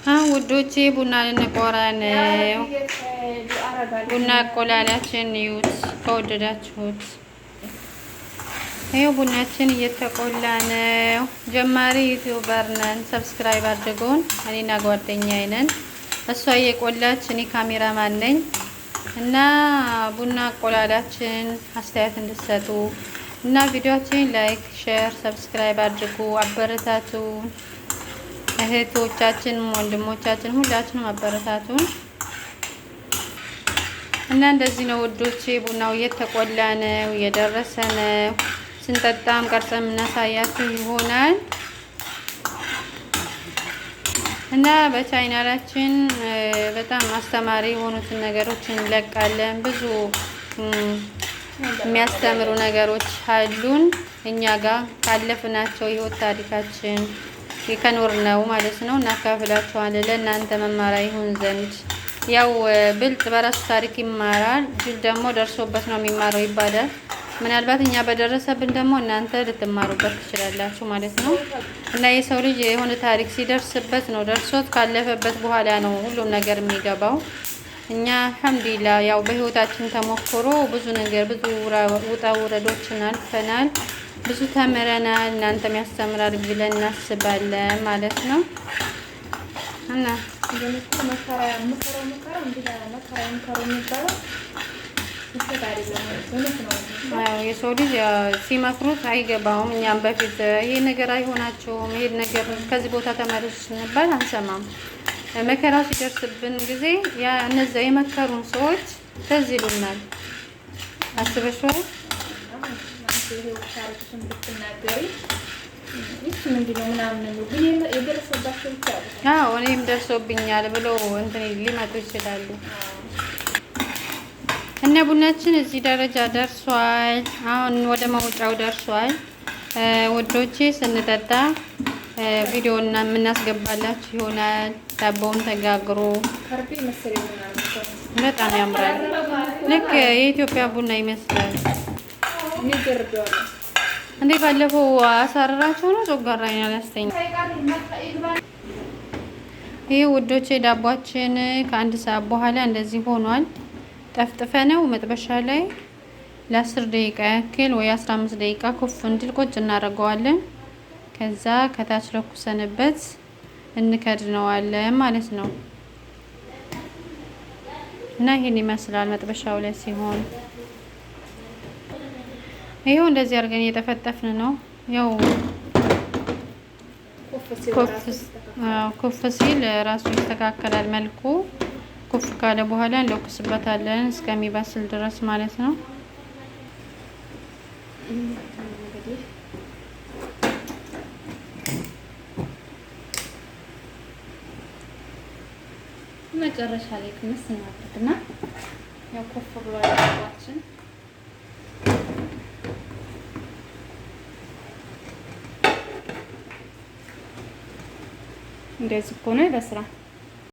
ውዶቼ ቡና ልንቆራ ነው። ቡና አቆላላችን እዩት ከወደዳችሁት። ይኸው ቡናችን እየተቆላ ነው። ጀማሪ ዩቲዩበር ነን። ሰብስክራይብ አድርጉን። እኔና ጓደኛዬ ነን። እሷ እየቆላች እኔ ካሜራማን ነኝ እና ቡና አቆላላችን አስተያየት እንድትሰጡ እና ቪዲዮአችን ላይክ፣ ሼር፣ ሰብስክራይብ አድርጉ። አበረታቱ። እህቶቻችን ወንድሞቻችን ሁላችንም አበረታቱን እና እንደዚህ ነው ውዶቼ። ቡናው እየተቆላ ነው፣ እየደረሰ ነው። ስንጠጣም ቀርጸን እናሳያችሁ ይሆናል እና በቻናላችን በጣም አስተማሪ የሆኑትን ነገሮችን እንለቃለን። ብዙ የሚያስተምሩ ነገሮች አሉን እኛ ጋር ካለፍናቸው ህይወት ታሪካችን ከኖር ነው ማለት ነው። እናካፍላችኋለን ለእናንተ መማሪያ ይሁን ዘንድ። ያው ብልጥ በራሱ ታሪክ ይማራል፣ ጅል ደግሞ ደርሶበት ነው የሚማረው ይባላል። ምናልባት እኛ በደረሰብን ደግሞ እናንተ ልትማሩበት ትችላላችሁ ማለት ነው። እና የሰው ልጅ የሆነ ታሪክ ሲደርስበት ነው ደርሶት ካለፈበት በኋላ ነው ሁሉም ነገር የሚገባው። እኛ አልሐምዱሊላህ ያው በህይወታችን ተሞክሮ ብዙ ነገር ብዙ ውጣ ውረዶችን አልፈናል፣ ብዙ ተምረናል። እናንተም ያስተምራል ብለን እናስባለን ማለት ነው። እና የሰው ልጅ ሲመክሩት አይገባውም። እኛም በፊት ይሄ ነገር አይሆናቸውም፣ ይሄ ነገር ከዚህ ቦታ ተመለሱ ስንባል አንሰማም። መከራው ሲደርስብን ጊዜ ያ እነዚያ የመከሩን ሰዎች ትዝ ይሉናል። አስበሽዋል? እኔም ደርሶብኛል ብለው እንትን ሊመጡ ይችላሉ። እና ቡናችን እዚህ ደረጃ ደርሷል። አሁን ወደ መውጫው ደርሷል ውዶቼ። ስንጠጣ ቪዲዮና የምናስገባላችሁ ይሆናል። ዳቦውን ተጋግሮ በጣም ያምራል። ልክ የኢትዮጵያ ቡና ይመስላል። እንዴ ባለፈው አሳረራቸው ነው ጮጋራኝ አላስተኛ። ይሄ ውዶቼ ዳቧችን ከአንድ ሰዓት በኋላ እንደዚህ ሆኗል። ጠፍጥፈነው መጥበሻ ላይ ለ10 ደቂቃ ያክል ወይ 15 ደቂቃ ኩፍ እንዲል ቁጭ እናደርገዋለን። ከዛ ከታች ለኩሰንበት እንከድነዋለን ማለት ነው። እና ይሄን ይመስላል መጥበሻው ላይ ሲሆን ይሄው እንደዚህ አድርገን እየጠፈጠፍን ነው። ያው ኩፍ ሲል ራሱ ይስተካከላል መልኩ። ኩፍ ካለ በኋላ እንለኩስበታለን እስከሚበስል ድረስ ማለት ነው። መጨረሻ ላይ ክምስ እናድርግና ያው ኩፍ ብሏል ዳቦአችን። እንደዚህ ሆነ ይበስላል።